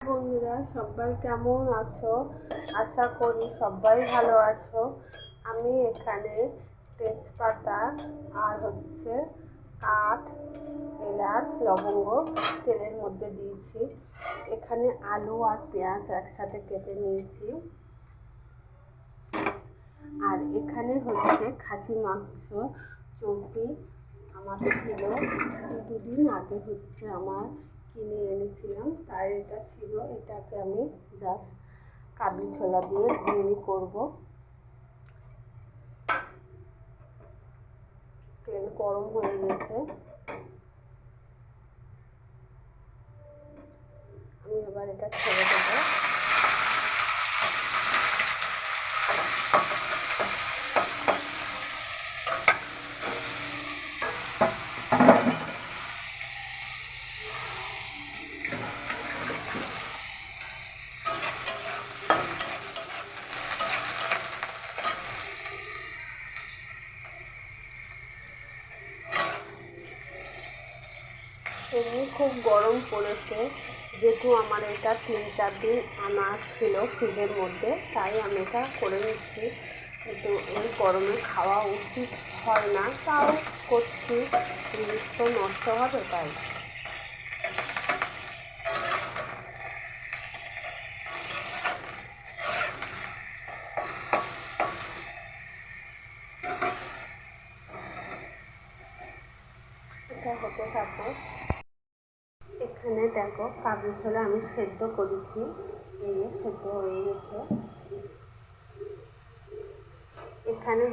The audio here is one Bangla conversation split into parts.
বন্ধুরা সবাই কেমন আছো? আশা করি সবাই ভালো আছো। আমি এখানে তেজপাতা আর কাঠ, এলাচ, লবঙ্গ তেলের মধ্যে দিয়েছি। এখানে আলু আর পেঁয়াজ একসাথে কেটে নিয়েছি। আর এখানে খাসি মাংস চর্বি আমার ছিল, দুদিন আগে আমার কিনে এনেছিলাম, তাই এটা ছিল। এটাকে আমি জাস্ট কাবলি ছোলা দিয়ে ঘুগনি করব। তেল গরম হয়ে গেছে, আমি এবার এটা ছেড়ে দেবো। এমনি খুব গরম পড়েছে, যেহেতু আমার এটা 3-4 দিন আনা ছিল ফ্রিজের মধ্যে, তাই আমি এটা করে নিচ্ছি। কিন্তু এই গরমে খাওয়া উচিত হয় না, তাও করছি, জিনিস তো নষ্ট হবে তাই। এটা হতে থাকে। এখানে দেখো কাবলি ছোলা আমি সেদ্ধ করেছি, এই সেদ্ধ হয়ে গেছে। এখানে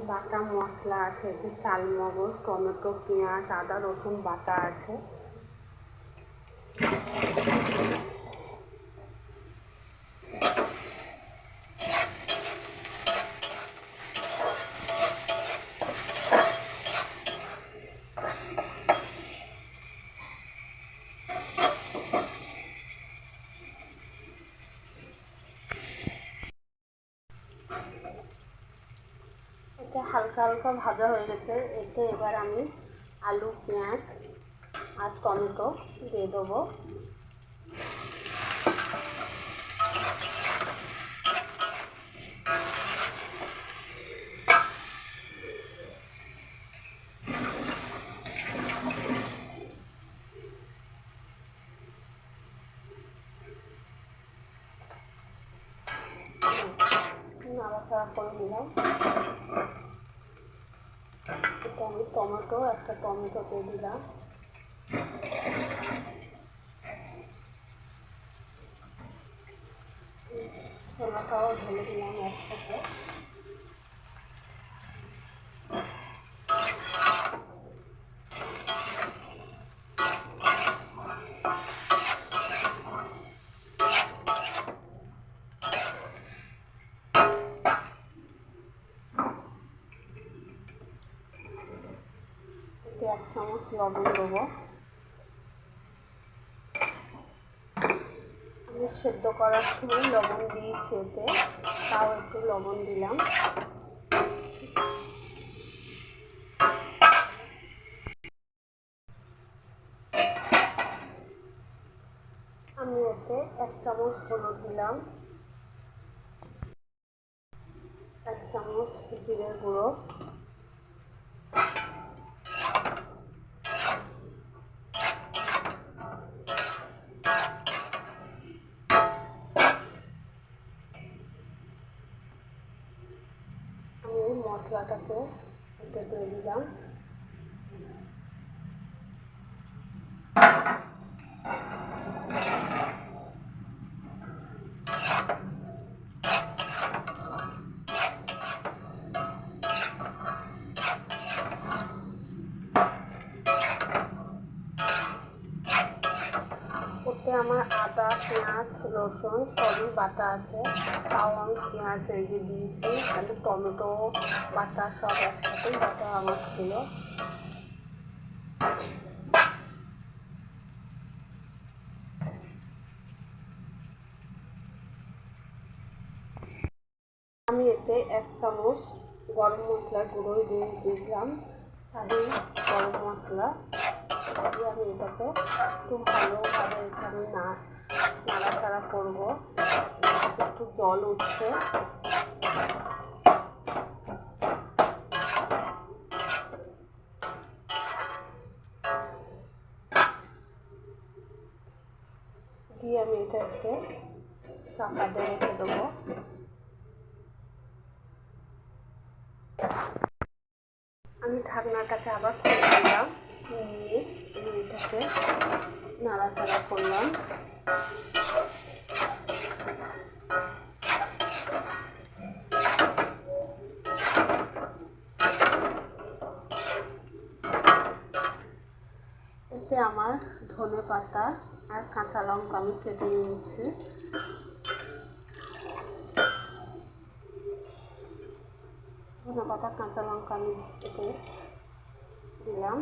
বাটা মশলা আছে, চাল মগজ, টমেটো, পেঁয়াজ, আদা, রসুন বাটা আছে। এটা হালকা হালকা ভাজা হয়ে গেছে। এতে এবার আমি আলু, পেঁয়াজ আর টমেটো দিয়ে দেবো। নাড়াচাড়া করে দিলাম। এটা আমি একটা টমেটো দিয়ে দিলাম। ছোলাটাও ঢেলে দিলাম একসাথে। এতে 1 চামচ লবণ দেবো। আমি সেদ্ধ করার সময় লবণ দিয়েছি, এতে তাও একটু লবণ দিলাম। আমি এতে 1 চামচ হলুদ দিলাম, 1 চামচ জিরের গুঁড়ো, আমি মশলাটাকে এতে দিয়ে দিলাম। ওতে আমার আদা, পেঁয়াজ, রসুন সবই বাটা আছে, তাও আমি পেঁয়াজ দিয়েছি। তাহলে টমেটো বাটা সব একসাথেই বাটা আমার ছিল। আমি এতে 1 চামচ গরম মশলার গুঁড়ো দিয়ে দিলাম, শাহি গরম মশলা দিয়ে আমি এটাকে একটু ভালোভাবে এখানে নাড়াচাড়া নাড়াচাড়া করব। একটু জল উঠছে, দিয়ে আমি এটাকে চাপা দিয়ে রেখে দেবো। আমি ঢাকনাটাকে আবার খুলে দিলাম, নিয়ে আমি এটাকে নাড়াচাড়া করলাম। এতে আমার ধনে পাতা আর কাঁচা লঙ্কা আমি কেটে নিয়েছি। ধনে পাতা কাঁচা লঙ্কা আমি কেটে দিলাম।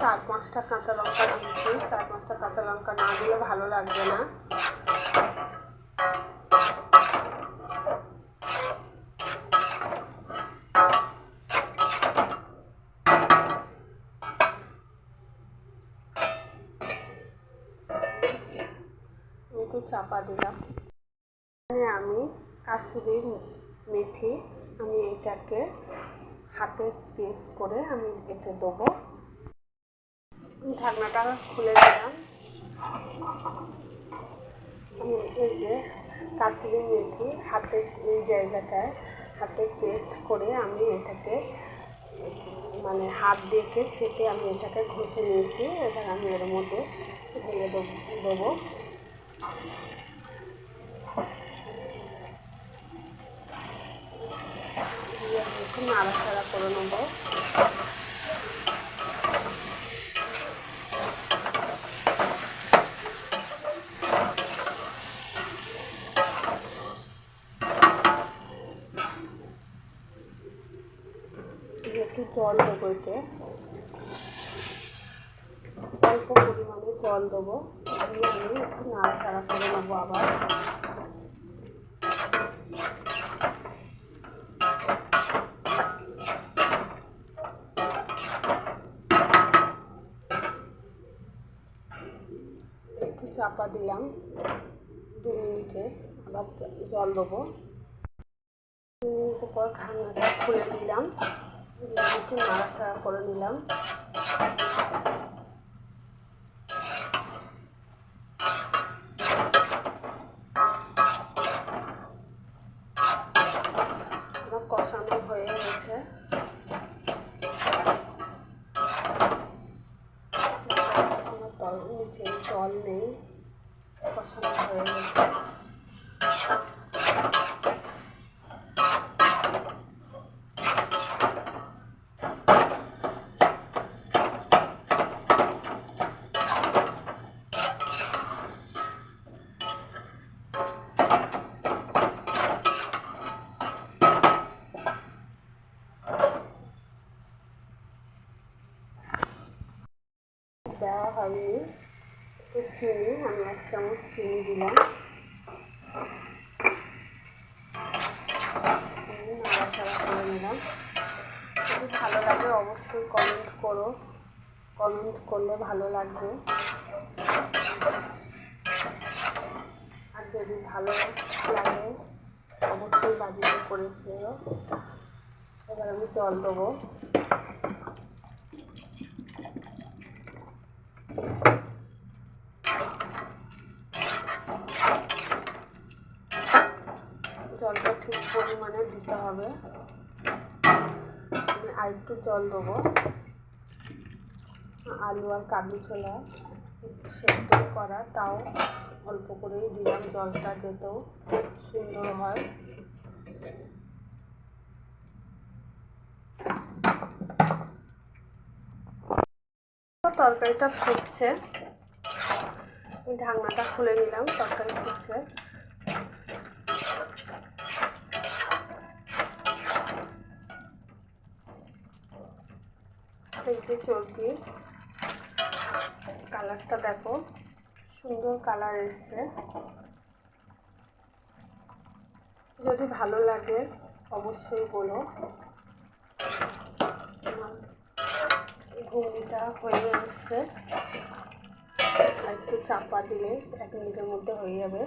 চার পাঁচটা কাঁচা লঙ্কা দিয়েছি। 4-5টা কাঁচা লঙ্কা না দিলে ভালো লাগবে না। একটু চাপা দিলাম। আমি কাসুরি মেথি আমি এটাকে হাতে পেস্ট করে আমি এতে দেবো। ঢাকনাটা খুলে দিলাম। আমি এই যে কাসুরি মেথি হাতে এই জায়গাটায় হাতে পেস্ট করে আমি এটাকে মানে হাত দিয়ে চেপে আমি এটাকে ঘষে নিয়েছি। এবার আমি এর মধ্যে ঢেলে দেবো। দিয়ে একটু নাড়াচাড়া করে নেবো। একটু জল দেবো, এতে অল্প পরিমাণে জল দেবো। দিয়ে আমি একটু নাড়াচাড়া করে নেবো আবার। একটু চাপা দিলাম 2 মিনিটে, আবার জল দেবো। 2 মিনিটের পর ঢাকনাটা খুলে দিলাম, একটু নাড়াচাড়া করে নিলাম। আমার কষানো হয়ে গেছে। নিচে জল নেই, কষানো হয়ে গেছে। দেওয়া হয়নি, একটু চিনি আমি 1 চামচ চিনি দিলাম। নাড়াচাড়া করে নিলাম। যদি ভালো লাগে অবশ্যই কমেন্ট করো, কমেন্ট করলে ভালো লাগবে। আর যদি ভালো লাগে অবশ্যই বাড়িতে করে খেও। এবার আমি জল দেবো। জলটা ঠিক পরিমাণে দিতে হবে। আমি আরেকটু জল দেবো। আলু আর কাবলি ছোলা সেদ্ধ করা, তাও অল্প করেই দিলাম জলটা, যেতেও সুন্দর হয়। তরকারিটা ফুটছে, ঢাকনাটা খুলে নিলাম। তরকারি ফুটছে। এই যে চর্বি, কালারটা দেখো সুন্দর কালার এসছে। যদি ভালো লাগে অবশ্যই বলো। আমার ঘুগনিটা হয়ে এসছে, আর একটু চাপা দিলে 1 মিনিটের মধ্যে হয়ে যাবে।